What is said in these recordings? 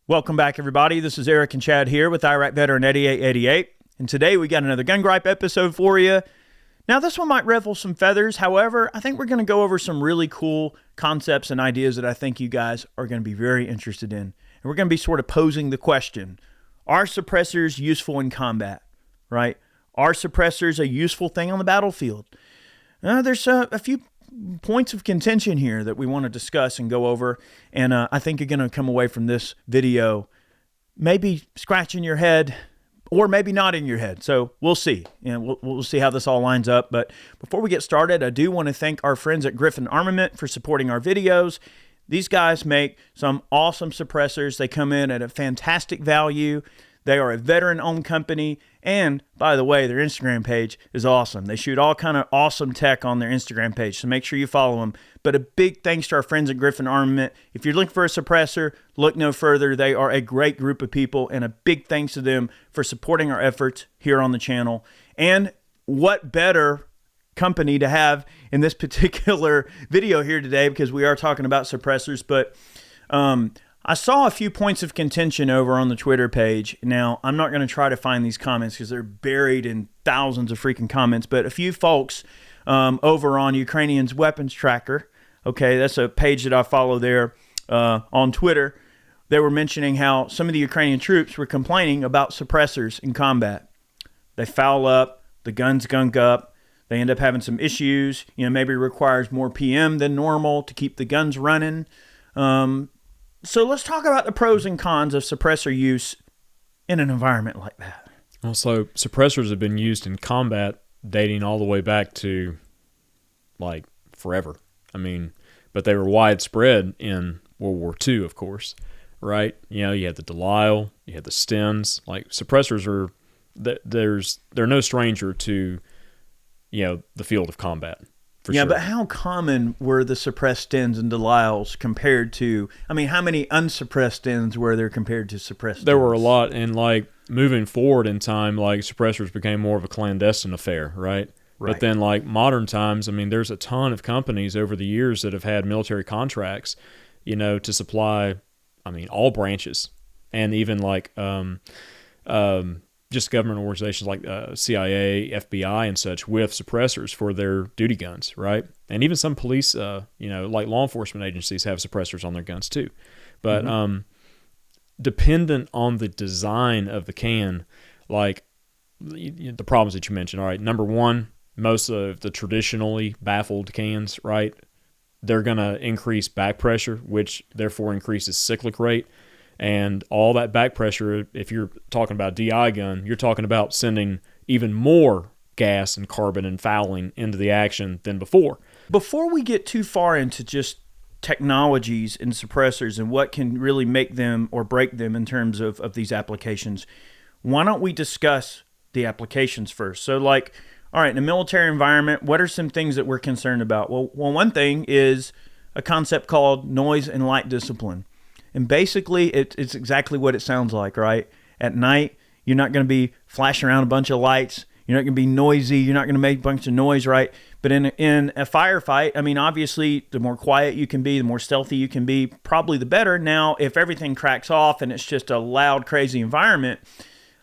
Welcome back, everybody. This is Eric and Chad here with Iraq Veteran 8888. And today we got another Gun Gripe episode for you. Now, this one might ruffle some feathers. However, I think we're going to go over some really cool concepts and ideas that I think you guys are going to be very interested in. And we're going to be sort of posing the question, are suppressors useful in combat, right? Are suppressors a useful thing on the battlefield? There's a few points of contention here that we want to discuss and go over, and I think you're going to come away from this video maybe scratching your head or maybe nodding your head. So we'll see, and we'll see how this all lines up. But before we get started, I do want to thank our friends at Griffin Armament for supporting our videos. These guys make some awesome suppressors. They come in at a fantastic value. They are a veteran-owned company, and by the way, their Instagram page is awesome. They shoot all kind of awesome tech on their Instagram page, so make sure you follow them. But a big thanks to our friends at Griffin Armament. If you're looking for a suppressor, look no further. They are a great group of people, and a big thanks to them for supporting our efforts here on the channel. And what better company to have in this particular video here today, because we are talking about suppressors, but I saw a few points of contention over on the Twitter page. Now, I'm not going to try to find these comments because they're buried in thousands of freaking comments, but a few folks over on Ukrainians Weapons Tracker, okay, that's a page that I follow there on Twitter, they were mentioning how some of the Ukrainian troops were complaining about suppressors in combat. They foul up, the guns gunk up, they end up having some issues, maybe requires more PM than normal to keep the guns running. So let's talk about the pros and cons of suppressor use in an environment like that. Also, suppressors have been used in combat dating all the way back to, like, forever. I mean, but they were widespread in World War II, of course, right? You had the Delisle, you had the Stens. Like, suppressors are, they're no stranger to, the field of combat. Sure. But how common were the suppressed Stens and Delisles compared to, how many unsuppressed Stens were there compared to suppressed Stens? There were a lot, and like moving forward in time, like suppressors became more of a clandestine affair, right? But then like modern times, there's a ton of companies over the years that have had military contracts, to supply, all branches, and even like just government organizations like CIA, FBI, and such with suppressors for their duty guns, right? And even some police, like law enforcement agencies have suppressors on their guns too. But dependent on the design of the can, like the problems that you mentioned, all right, number one, most of the traditionally baffled cans, right, they're going to increase back pressure, which therefore increases cyclic rate. And all that back pressure, if you're talking about a DI gun, you're talking about sending even more gas and carbon and fouling into the action than before. Before we get too far into just technologies and suppressors and what can really make them or break them in terms of these applications, why don't we discuss the applications first? So like, all right, in a military environment, what are some things that we're concerned about? Well, one thing is a concept called noise and light discipline. And basically, it's exactly what it sounds like, right? At night, you're not going to be flashing around a bunch of lights. You're not going to be noisy. You're not going to make a bunch of noise, right? But in a firefight, obviously, the more quiet you can be, the more stealthy you can be, probably the better. Now, if everything cracks off and it's just a loud, crazy environment,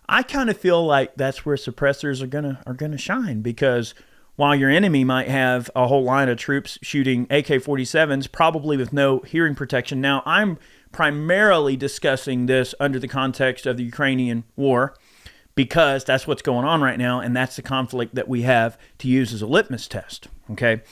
I kind of feel like that's where suppressors are gonna shine, because while your enemy might have a whole line of troops shooting AK-47s, probably with no hearing protection. Now, I'm primarily discussing this under the context of the Ukrainian war, because that's what's going on right now, and that's the conflict that we have to use as a litmus test, okay?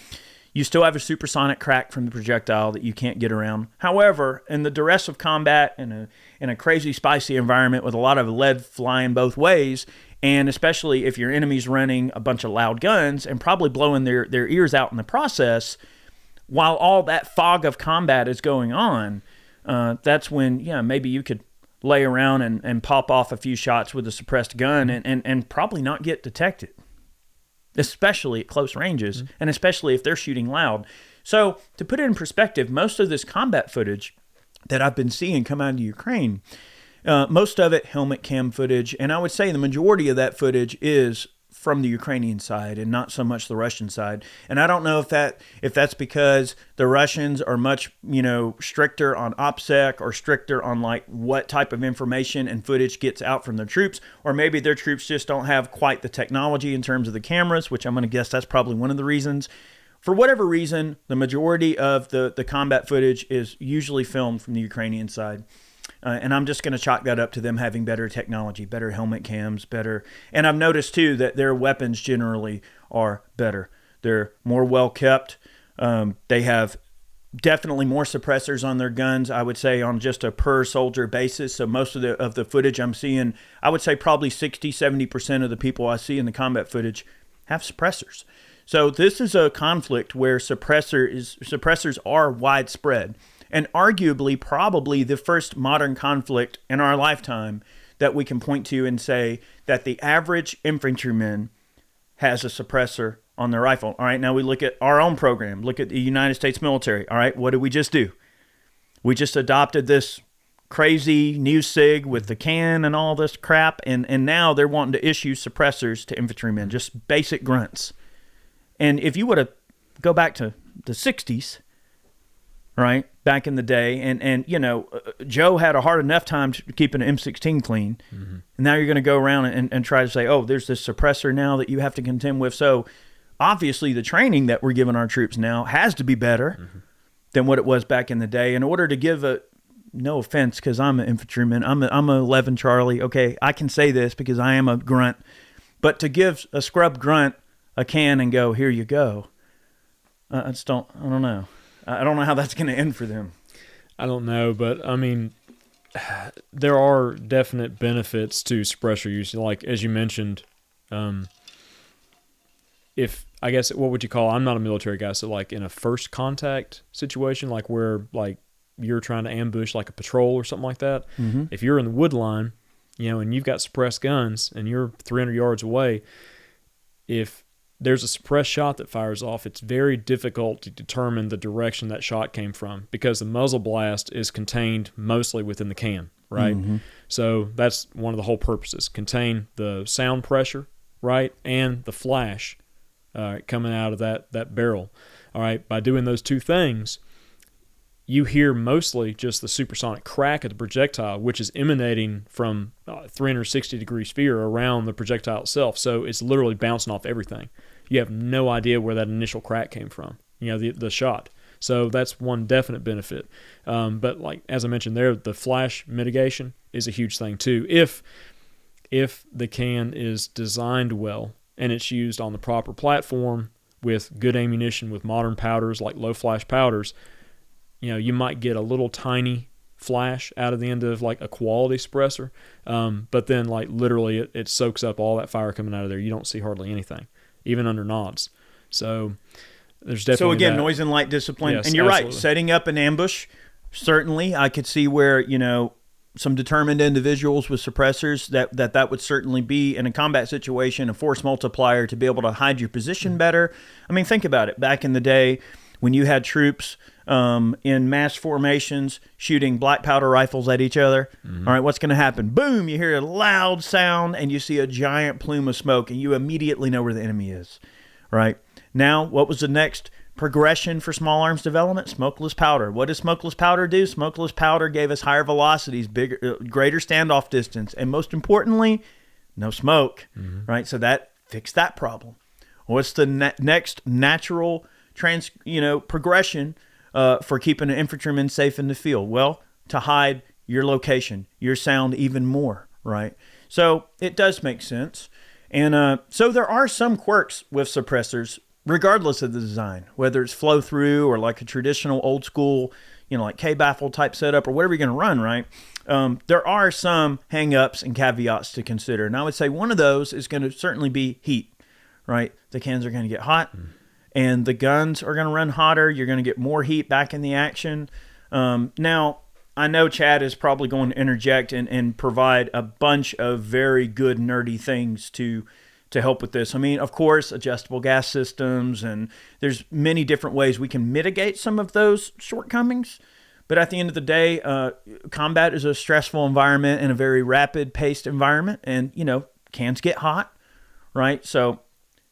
You still have a supersonic crack from the projectile that you can't get around. However, in the duress of combat, in a crazy, spicy environment with a lot of lead flying both ways, and especially if your enemy's running a bunch of loud guns and probably blowing their ears out in the process, while all that fog of combat is going on, that's when, maybe you could lay around and pop off a few shots with a suppressed gun and probably not get detected, especially at close ranges, and especially if they're shooting loud. So to put it in perspective, most of this combat footage that I've been seeing come out of Ukraine, most of it helmet cam footage, and I would say the majority of that footage is from the Ukrainian side and not so much the Russian side. And I don't know if that's because the Russians are much, stricter on OPSEC or stricter on like what type of information and footage gets out from their troops, or maybe their troops just don't have quite the technology in terms of the cameras, which I'm going to guess that's probably one of the reasons. For whatever reason, the majority of the combat footage is usually filmed from the Ukrainian side. And I'm just going to chalk that up to them having better technology, better helmet cams, better. And I've noticed, too, that their weapons generally are better. They're more well-kept. They have definitely more suppressors on their guns, I would say, on just a per-soldier basis. So most of the footage I'm seeing, I would say probably 60, 70% of the people I see in the combat footage have suppressors. So this is a conflict where suppressors are widespread. And arguably, probably the first modern conflict in our lifetime that we can point to and say that the average infantryman has a suppressor on their rifle. All right, now we look at our own program. Look at the United States military. All right, what did we just do? We just adopted this crazy new SIG with the can and all this crap, and now they're wanting to issue suppressors to infantrymen, just basic grunts. And if you would have go back to the 60s, right, back in the day, and Joe had a hard enough time keeping an M16 clean, and now you're going to go around and try to say, oh, there's this suppressor now that you have to contend with. So obviously the training that we're giving our troops now has to be better than what it was back in the day in order to give no offense, because I'm an infantryman, I'm a 11 Charlie, okay, I can say this because I am a grunt, but to give a scrub grunt a can and go, here you go, I don't know. I don't know how that's going to end for them. I don't know, but I mean, there are definite benefits to suppressor use. Like, as you mentioned, if, I guess, what would you call, I'm not a military guy, so like in a first contact situation, like where like you're trying to ambush like a patrol or something like that, if you're in the wood line, and you've got suppressed guns and you're 300 yards away, if there's a suppressed shot that fires off, it's very difficult to determine the direction that shot came from because the muzzle blast is contained mostly within the can, right? So that's one of the whole purposes, contain the sound pressure, right, and the flash coming out of that barrel. All right, by doing those two things, you hear mostly just the supersonic crack of the projectile, which is emanating from 360-degree sphere around the projectile itself. So it's literally bouncing off everything. You have no idea where that initial crack came from, the shot. So that's one definite benefit. But like as I mentioned there, the flash mitigation is a huge thing too. If the can is designed well and it's used on the proper platform with good ammunition, with modern powders like low flash powders, you might get a little tiny flash out of the end of like a quality suppressor, but then like literally it soaks up all that fire coming out of there. You don't see hardly anything, even under nods. So there's definitely So again, that. Noise and light discipline. Yes, and you're absolutely. right, setting up an ambush, certainly I could see where, some determined individuals with suppressors that would certainly be in a combat situation, a force multiplier to be able to hide your position better. I mean, think about it. Back in the day when you had troops in mass formations shooting black powder rifles at each other. All right, what's going to happen? Boom, you hear a loud sound and you see a giant plume of smoke and you immediately know where the enemy is, right? Now, what was the next progression for small arms development? Smokeless powder. What does smokeless powder do? Smokeless powder gave us higher velocities, greater standoff distance, and most importantly, no smoke, right? So that fixed that problem. What's the next natural progression for keeping an infantryman safe in the field? Well, to hide your location, your sound even more, right? So it does make sense. And so there are some quirks with suppressors, regardless of the design, whether it's flow through or like a traditional old school, like K-baffle type setup or whatever you're going to run, right? There are some hang-ups and caveats to consider. And I would say one of those is going to certainly be heat, right? The cans are going to get hot. And the guns are going to run hotter. You're going to get more heat back in the action. Now, I know Chad is probably going to interject and provide a bunch of very good nerdy things to help with this. I mean, of course, adjustable gas systems, and there's many different ways we can mitigate some of those shortcomings. But at the end of the day, combat is a stressful environment and a very rapid-paced environment. And, cans get hot. right? So,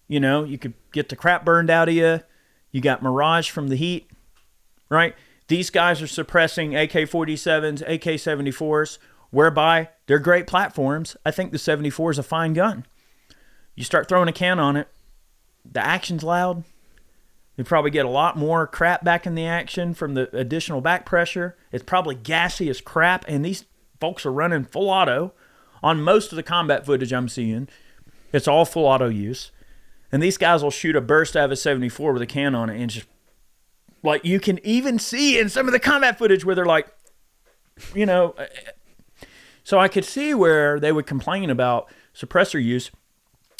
you could get the crap burned out of you. You got mirage from the heat, right? These guys are suppressing AK-47s, AK-74s, whereby they're great platforms. I think the 74 is a fine gun. You start throwing a can on it, the action's loud. You probably get a lot more crap back in the action from the additional back pressure. It's probably gassy as crap, and these folks are running full auto on most of the combat footage I'm seeing. It's all full auto use. And these guys will shoot a burst out of a 74 with a can on it, and just, like, you can even see in some of the combat footage where they're like, so I could see where they would complain about suppressor use.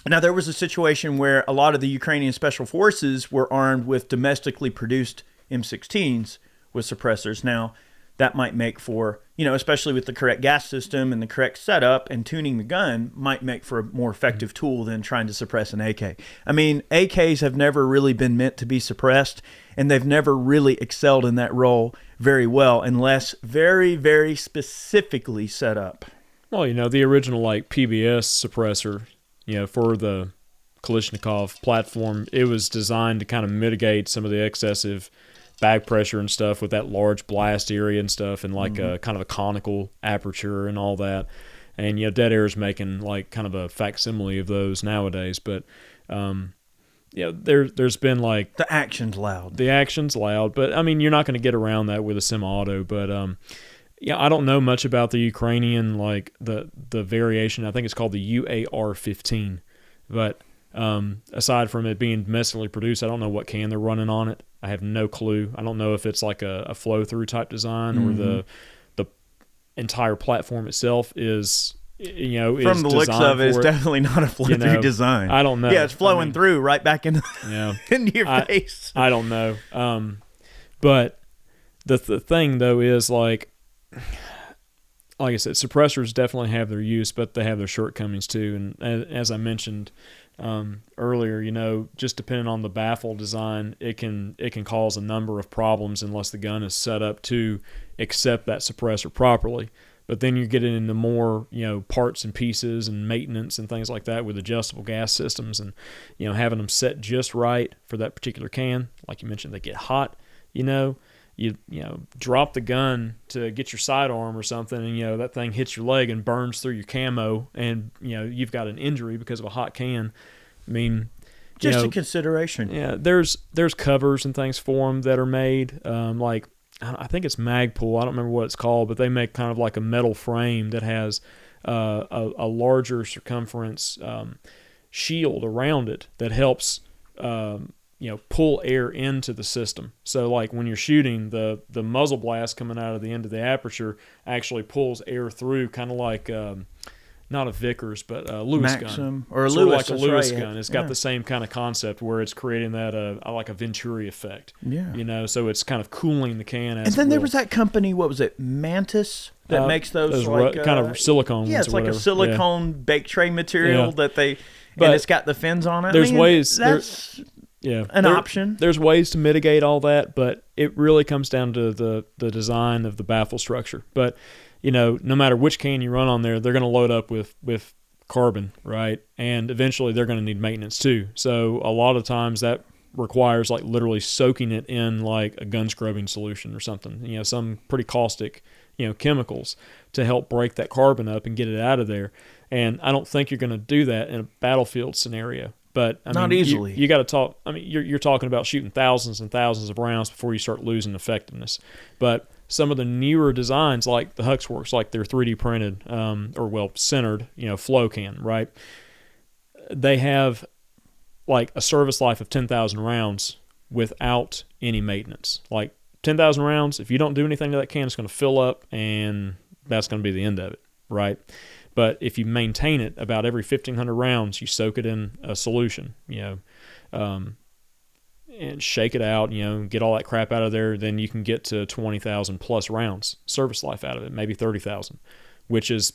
Now, there was a situation where a lot of the Ukrainian special forces were armed with domestically produced M16s with suppressors. Now, that might make for, especially with the correct gas system and the correct setup and tuning the gun, might make for a more effective tool than trying to suppress an AK. I mean, AKs have never really been meant to be suppressed, and they've never really excelled in that role very well unless very, very specifically set up. Well, the original PBS suppressor, for the Kalashnikov platform, it was designed to kind of mitigate some of the excessive back pressure and stuff with that large blast area and stuff, and a kind of a conical aperture and all that. And Dead Air is making kind of a facsimile of those nowadays. But there's been the action's loud. The action's loud, but I mean, you're not going to get around that with a semi-auto. But I don't know much about the Ukrainian the variation. I think it's called the UAR-15, but aside from it being domestically produced, I don't know what can they're running on it. I have no clue. I don't know if it's like a flow-through type design or the entire platform itself is, from the looks of it, it's definitely not a flow-through design. I don't know. Yeah, it's flowing through right back into your face. I don't know. But the thing though is like I said, suppressors definitely have their use, but they have their shortcomings too. And as I mentioned earlier, just depending on the baffle design, it can cause a number of problems unless the gun is set up to accept that suppressor properly. But then you're getting into more, parts and pieces and maintenance and things like that with adjustable gas systems and, having them set just right for that particular can. Like you mentioned, they get hot, You drop the gun to get your sidearm or something, and that thing hits your leg and burns through your camo, and you've got an injury because of a hot can. I mean, just a consideration. Yeah, there's covers and things for them that are made. I think it's Magpul. I don't remember what it's called, but they make kind of like a metal frame that has a larger circumference shield around it that helps. Pull air into the system. So like when you're shooting, the muzzle blast coming out of the end of the aperture actually pulls air through, kind of like not a Vickers, but a Lewis Maxim, gun. Or a sort Lewis, of like a Lewis gun. It's got the same kind of concept where it's creating that like a Venturi effect. Yeah. So it's kind of cooling the can. And then there was that company, what was it, Mantis, that makes those kind of silicone ones. Yeah, it's like a silicone bake tray material that they, but and it's got the fins on it. There's ways. That's an option. There's ways to mitigate all that, but it really comes down to the design of the baffle structure. But no matter which can you run on there, they're going to load up with carbon, right? And eventually they're going to need maintenance too. So a lot of times that requires literally soaking it in like a gun scrubbing solution or something. Some pretty caustic chemicals to help break that carbon up and get it out of there. And I don't think you're going to do that in a battlefield scenario. But not easily. You got to talk. I mean, you're talking about shooting thousands and thousands of rounds before you start losing effectiveness. But some of the newer designs, like the Huxworks, like they're 3D printed centered, flow can, right? They have like a service life of 10,000 rounds without any maintenance. Like 10,000 rounds, if you don't do anything to that can, it's going to fill up, and that's going to be the end of it, right? But if you maintain it about every 1,500 rounds, you soak it in a solution, and shake it out, get all that crap out of there, then you can get to 20,000 plus rounds service life out of it, maybe 30,000, which is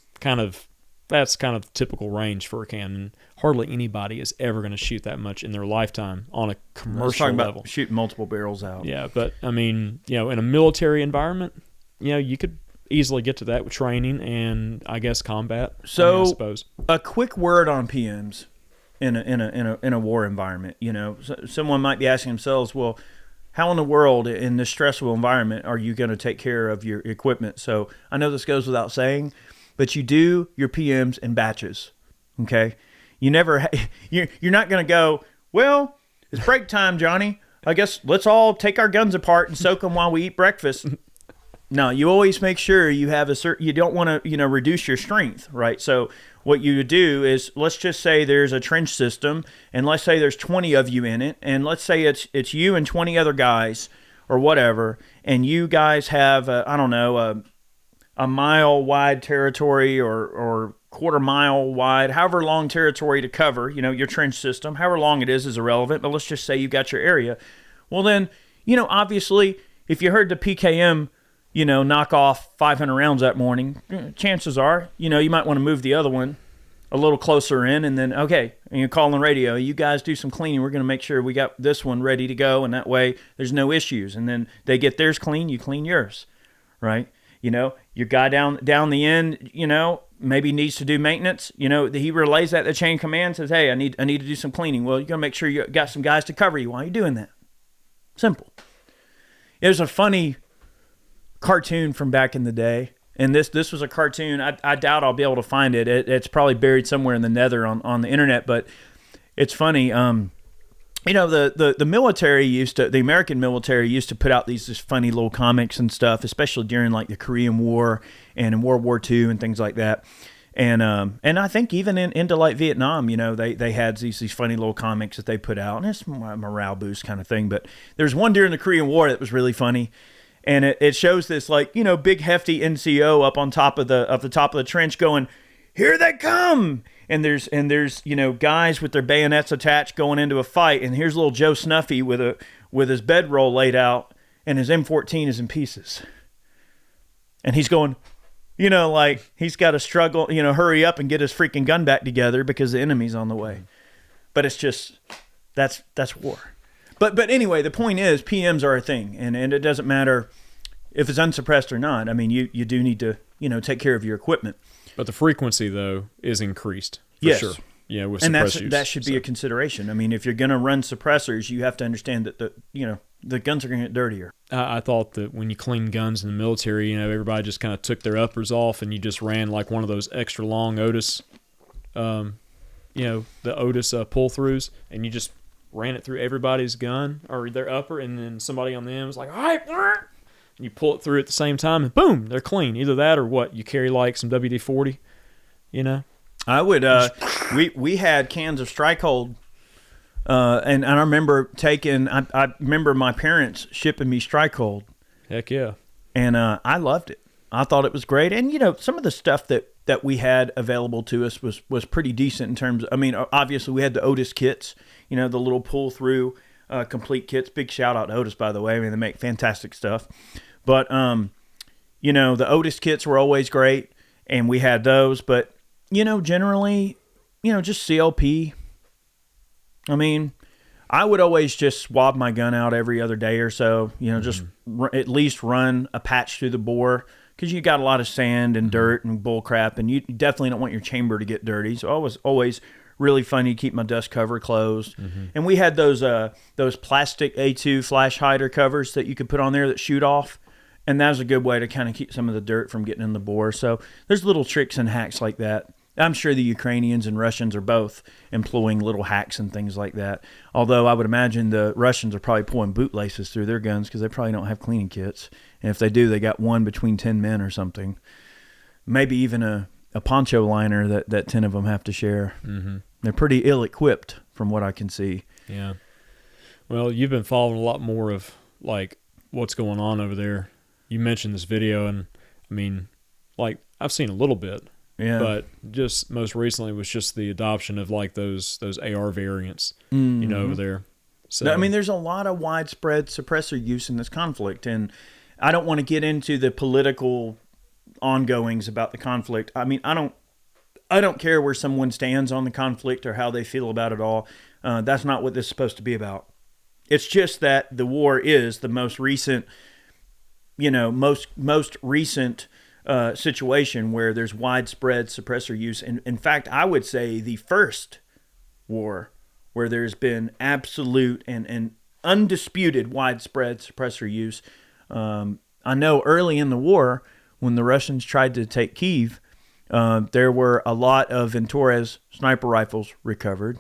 that's kind of typical range for a can. And hardly anybody is ever going to shoot that much in their lifetime on a commercial level. About shooting multiple barrels out. Yeah, but I mean, in a military environment, you could easily get to that with training and I guess combat. So I suppose a quick word on PMs. in a war environment. You know, someone might be asking themselves, well, how in the world in this stressful environment are you going to take care of your equipment? So I know this goes without saying, but you do your PMs in batches. Okay, you're not going to go, well, it's break time, Johnny. I guess let's all take our guns apart and soak them while we eat breakfast. No, you always make sure you have you don't want to, reduce your strength, right? So what you would do is, let's just say there's a trench system, and let's say there's 20 of you in it, and let's say it's you and 20 other guys or whatever, and you guys have, a mile wide territory or quarter mile wide, however long territory to cover, your trench system, however long it is irrelevant, but let's just say you got your area. Well then, obviously, if you heard the PKM, knock off 500 rounds that morning, chances are, you might want to move the other one a little closer in, and then, okay, and you call on radio, you guys do some cleaning, we're going to make sure we got this one ready to go, and that way there's no issues. And then they get theirs clean, you clean yours, right? Your guy down the end, maybe needs to do maintenance. He relays that to the chain of command, says, hey, I need to do some cleaning. Well, you're going to make sure you got some guys to cover you while you're doing that. Simple. There's a funny cartoon from back in the day, and this was a cartoon. I doubt I'll be able to find it. It's probably buried somewhere in the nether on the internet, but it's funny. The military the American military used to put out these funny little comics and stuff, especially during like the Korean War and in World War II and things like that. And I think even into like Vietnam, they had these funny little comics that they put out, and it's a morale boost kind of thing. But there's one during the Korean War that was really funny. And it shows this big hefty NCO up on top of the trench going, here they come. And there's guys with their bayonets attached going into a fight. And here's little Joe Snuffy with his bedroll laid out, and his M14 is in pieces. And he's going, he's got to struggle, hurry up and get his freaking gun back together because the enemy's on the way. But it's just, that's war. But anyway, the point is PMs are a thing, and it doesn't matter if it's unsuppressed or not. I mean, you do need to, take care of your equipment. But the frequency, though, is increased for yes. sure. Yeah, with and suppressor use. That should be a consideration. I mean, if you're going to run suppressors, you have to understand that the guns are going to get dirtier. I thought that when you clean guns in the military, everybody just kind of took their uppers off and you just ran like one of those extra long Otis, the Otis pull-throughs, and you just ran it through everybody's gun or their upper, and then somebody on them was like, all right, and you pull it through at the same time, and boom, they're clean. Either that or what? You carry like some WD-40, I would, we had cans of Strikehold, and I remember I remember my parents shipping me Strikehold. Heck yeah. And I loved it. I thought it was great. And, some of the stuff that we had available to us was pretty decent in terms of, obviously we had the Otis kits, the little pull-through complete kits. Big shout-out to Otis, by the way. They make fantastic stuff. But, the Otis kits were always great, and we had those. But, generally, just CLP. I would always just swab my gun out every other day or so, just at least run a patch through the bore, because you got a lot of sand and dirt and bull crap, and you definitely don't want your chamber to get dirty. So I was always really funny to keep my dust cover closed. Mm-hmm. And we had those plastic A2 flash hider covers that you could put on there that shoot off. And that was a good way to kind of keep some of the dirt from getting in the bore. So there's little tricks and hacks like that. I'm sure the Ukrainians and Russians are both employing little hacks and things like that. Although I would imagine the Russians are probably pulling bootlaces through their guns because they probably don't have cleaning kits. And if they do, they got one between 10 men or something. Maybe even a poncho liner that 10 of them have to share. Mm-hmm. They're pretty ill-equipped from what I can see. Yeah. Well, you've been following a lot more of like what's going on over there. You mentioned this video, and I've seen a little bit. Yeah. But just most recently was just the adoption of like those AR variants, mm-hmm. Over there. So there's a lot of widespread suppressor use in this conflict, and I don't want to get into the political ongoings about the conflict. I don't care where someone stands on the conflict or how they feel about it all. That's not what this is supposed to be about. It's just that the war is the most recent, most recent situation where there's widespread suppressor use. And in fact, I would say the first war where there's been absolute and undisputed widespread suppressor use. I know early in the war, when the Russians tried to take Kyiv, there were a lot of Ventura's sniper rifles recovered.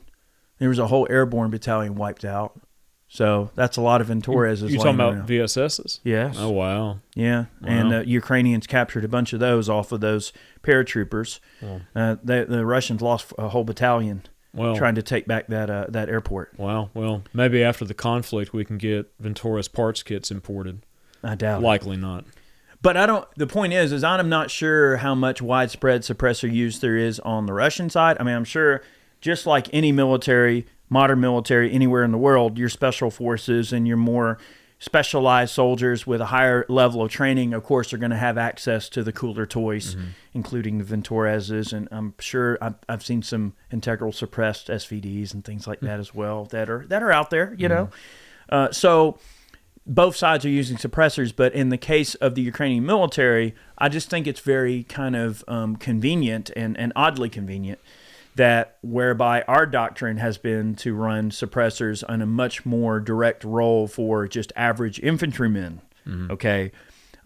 There was a whole airborne battalion wiped out. So that's a lot of Ventura's. You talking about VSSs? Yes. Oh, wow. Yeah, Wow. and Ukrainians captured a bunch of those off of those paratroopers. The Russians lost a whole battalion trying to take back that airport. Wow. Well, maybe after the conflict we can get Ventura's parts kits imported. I doubt it. Likely not. But the point is I'm not sure how much widespread suppressor use there is on the Russian side. I mean, I'm sure just like any military, modern military anywhere in the world, your special forces and your more specialized soldiers with a higher level of training, of course, are going to have access to the cooler toys, including the Venturas. And I'm sure I've seen some integral suppressed SVDs and things like that as well that are out there, you know. So both sides are using suppressors, but in the case of the Ukrainian military, I just think it's very kind of convenient and oddly convenient that whereby our doctrine has been to run suppressors on a much more direct role for just average infantrymen. Okay.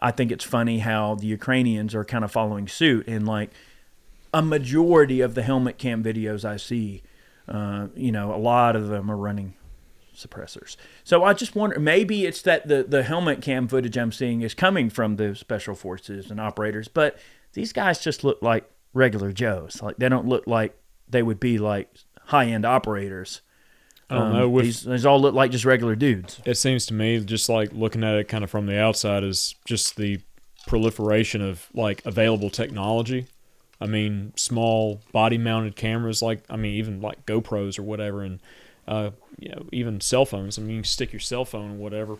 I think it's funny how the Ukrainians are kind of following suit, and like a majority of the helmet cam videos I see, a lot of them are running suppressors. So I just wonder, maybe it's that the helmet cam footage I'm seeing is coming from the special forces and operators, but these guys just look like regular Joes. Like, they don't look like they would be like high-end operators. I don't know. These all look like just regular dudes. It seems to me, just like looking at it kind of from the outside, is just the proliferation of like available technology. I mean, small body-mounted cameras, even like GoPros or whatever, and even cell phones. I mean, you can stick your cell phone or whatever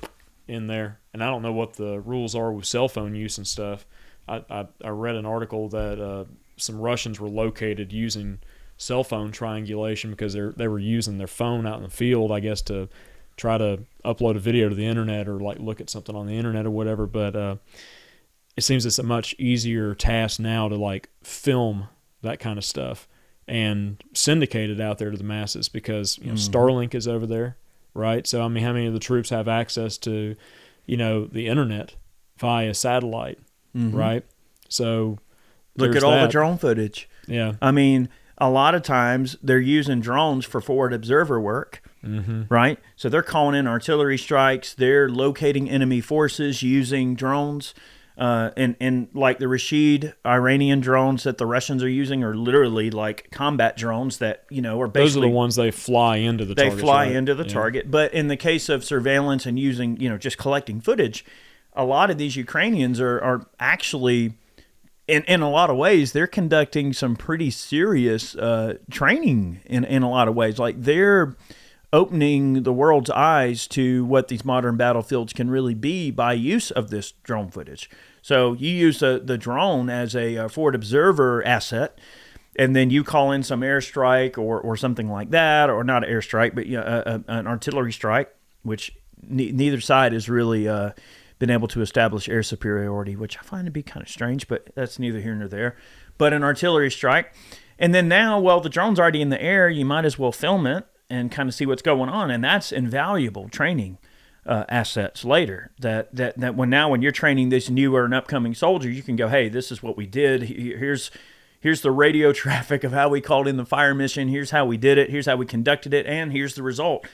in there. And I don't know what the rules are with cell phone use and stuff. I read an article that some Russians were located using cell phone triangulation because they were using their phone out in the field, I guess, to try to upload a video to the internet or like look at something on the internet or whatever. But it seems it's a much easier task now to like film that kind of stuff and syndicate it out there to the masses because Starlink is over there, right? So I mean, how many of the troops have access to the internet via satellite, right? So look at all the drone footage. Yeah, I mean, a lot of times they're using drones for forward observer work, right? So they're calling in artillery strikes. They're locating enemy forces using drones. And like the Rashid Iranian drones that the Russians are using are literally like combat drones that, are basically... Those are the ones they fly into the target. They fly into the target. But in the case of surveillance and using, just collecting footage, a lot of these Ukrainians are actually... In a lot of ways, they're conducting some pretty serious training in a lot of ways. Like, they're opening the world's eyes to what these modern battlefields can really be by use of this drone footage. So you use the drone as a forward observer asset, and then you call in some airstrike or something like that, or not an airstrike, but an artillery strike, which neither side has really... been able to establish air superiority, which I find to be kind of strange, but that's neither here nor there. But an artillery strike. And then now, well, the drone's already in the air. You might as well film it and kind of see what's going on. And that's invaluable training assets later. That when you're training this newer and upcoming soldier, you can go, hey, this is what we did. Here's the radio traffic of how we called in the fire mission. Here's how we did it. Here's how we conducted it. And here's the result.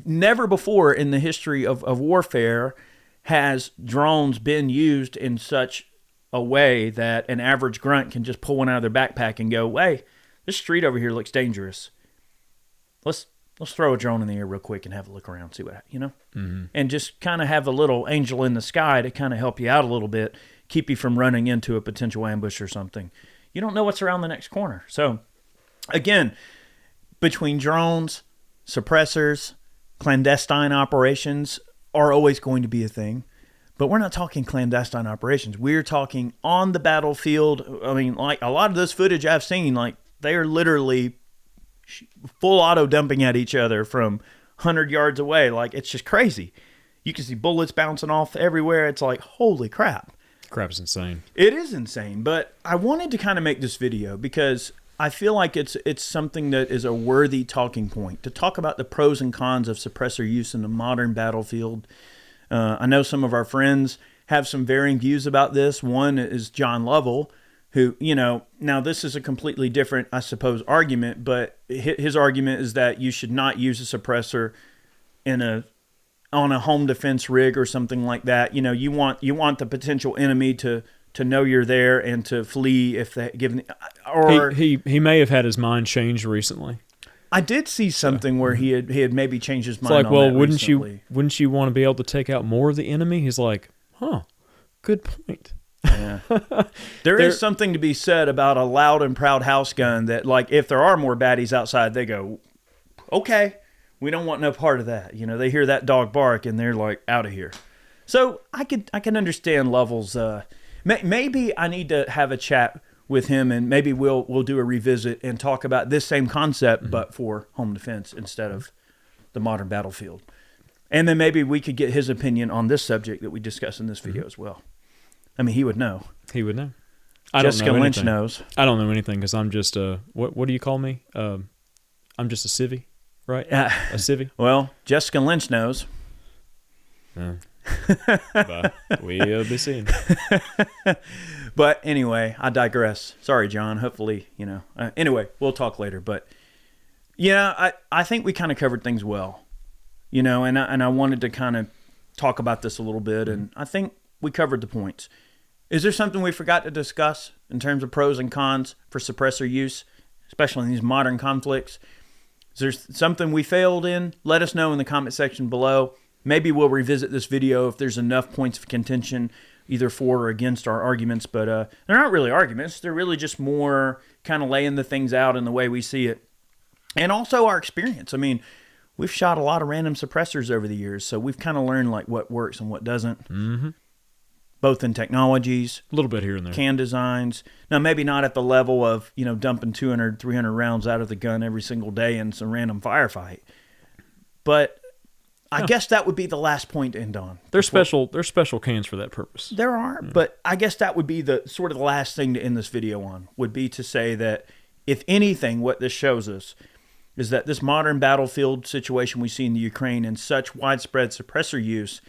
Never before in the history of warfare has drones been used in such a way that an average grunt can just pull one out of their backpack and go, hey, this street over here looks dangerous. Let's throw a drone in the air real quick and have a look around, see what, and just kind of have a little angel in the sky to kind of help you out a little bit, keep you from running into a potential ambush or something. You don't know what's around the next corner. So again, between drones, suppressors, clandestine operations are always going to be a thing, but we're not talking clandestine operations. We're talking on the battlefield. I mean, like a lot of this footage I've seen, like they are literally full auto dumping at each other from 100 yards away. Like, it's just crazy. You can see bullets bouncing off everywhere. It's like, holy crap. Crap's insane. It is insane, but I wanted to kind of make this video because I feel like it's something that is a worthy talking point to talk about the pros and cons of suppressor use in the modern battlefield. I know some of our friends have some varying views about this. One is John Lovell, who, now this is a completely different, I suppose, argument, but his argument is that you should not use a suppressor on a home defense rig or something like that. You want the potential enemy to know you're there and to flee if they give. Or he may have had his mind changed recently. I did see something where he had maybe changed his mind. It's like, on well, that recently. wouldn't you want to be able to take out more of the enemy? He's like, good point. Yeah. There is something to be said about a loud and proud house gun that, like, if there are more baddies outside, they go, okay, we don't want no part of that. They hear that dog bark and they're like, out of here. So I can understand Lovell's. Maybe I need to have a chat with him, and maybe we'll do a revisit and talk about this same concept, but for home defense instead of the modern battlefield. And then maybe we could get his opinion on this subject that we discussed in this video as well. I mean, he would know. He would know. Jessica Lynch knows. I don't know anything because I'm just a what do you call me? I'm just a civvy, right? A civvy. Well, Jessica Lynch knows. But we'll be seeing. But anyway, I digress. Sorry, John. Hopefully, anyway, we'll talk later. But I think we kind of covered things well, and I wanted to kind of talk about this a little bit, and I think we covered the points. Is there something we forgot to discuss in terms of pros and cons for suppressor use, especially in these modern conflicts? Is there something we failed in? Let us know in the comment section below. Maybe we'll revisit this video if there's enough points of contention, either for or against our arguments. But they're not really arguments. They're really just more kind of laying the things out in the way we see it. And also our experience. I mean, we've shot a lot of random suppressors over the years, so we've kind of learned like what works and what doesn't. Mm-hmm. Both in technologies, a little bit here and there, can designs. Now, maybe not at the level of, dumping 200, 300 rounds out of the gun every single day in some random firefight. But I guess that would be the last point to end on. There's special cans for that purpose. There are, but I guess that would be the sort of the last thing to end this video on, would be to say that, if anything, what this shows us is that this modern battlefield situation we see in the Ukraine and such widespread suppressor use,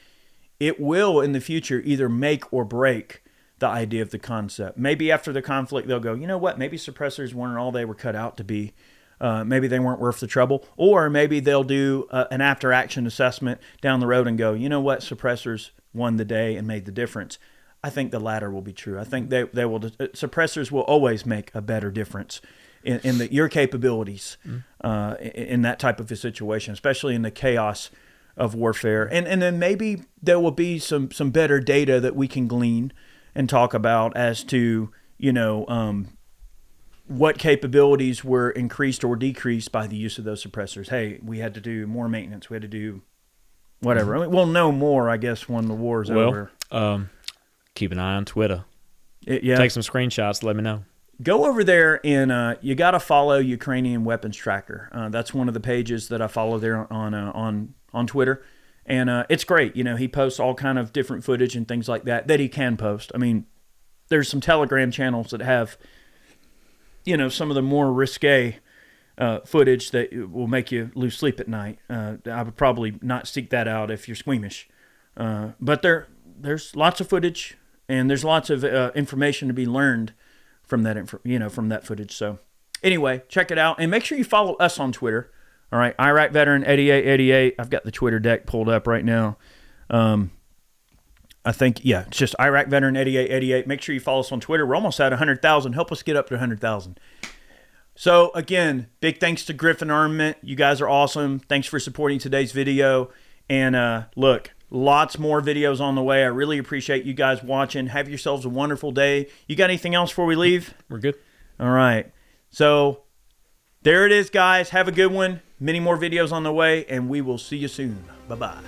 it will in the future either make or break the idea of the concept. Maybe after the conflict, they'll go, you know what, maybe suppressors weren't all they were cut out to be. Maybe they weren't worth the trouble. Or maybe they'll do an after-action assessment down the road and go, you know what, suppressors won the day and made the difference. I think the latter will be true. I think they will. Suppressors will always make a better difference in your capabilities in that type of a situation, especially in the chaos of warfare. And then maybe there will be some better data that we can glean and talk about as to, what capabilities were increased or decreased by the use of those suppressors. Hey, we had to do more maintenance. We had to do whatever. I mean, we'll know more, I guess, when the war's over. Keep an eye on Twitter. Yeah. Take some screenshots. Let me know. Go over there and you got to follow Ukrainian Weapons Tracker. That's one of the pages that I follow there on Twitter. And it's great. He posts all kind of different footage and things like that he can post. I mean, there's some Telegram channels that have, some of the more risque footage that will make you lose sleep at night. I would probably not seek that out if you're squeamish. But there's lots of footage, and there's lots of information to be learned from that, from that footage. So anyway, check it out, and make sure you follow us on Twitter. All right, Iraq Veteran 8888. I've got the Twitter deck pulled up right now. I think, it's just Iraq Veteran 8888. Make sure you follow us on Twitter. We're almost at 100,000. Help us get up to 100,000. So, again, big thanks to Griffin Armament. You guys are awesome. Thanks for supporting today's video. And look, lots more videos on the way. I really appreciate you guys watching. Have yourselves a wonderful day. You got anything else before we leave? We're good. All right. So, there it is, guys. Have a good one. Many more videos on the way, and we will see you soon. Bye-bye.